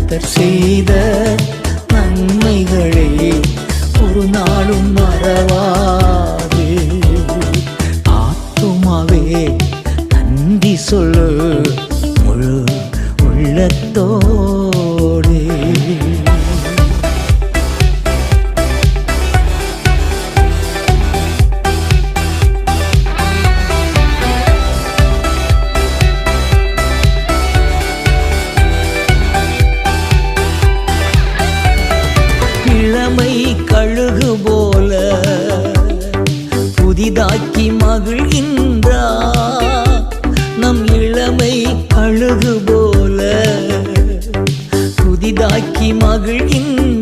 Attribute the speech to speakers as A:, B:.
A: கர்த்தர் செய்த நன்மைகளை ஒரு நாளும் மறவாது. ஆத்துமாவே நன்றி சொல்லு முழு உள்ளத்தோடு. இளமை கழுகு போல புதிதாக்கி மகிழ்கின்றார். நம் இளமை கழுகு போல புதிதாக்கி மகிழ்கின்றார்.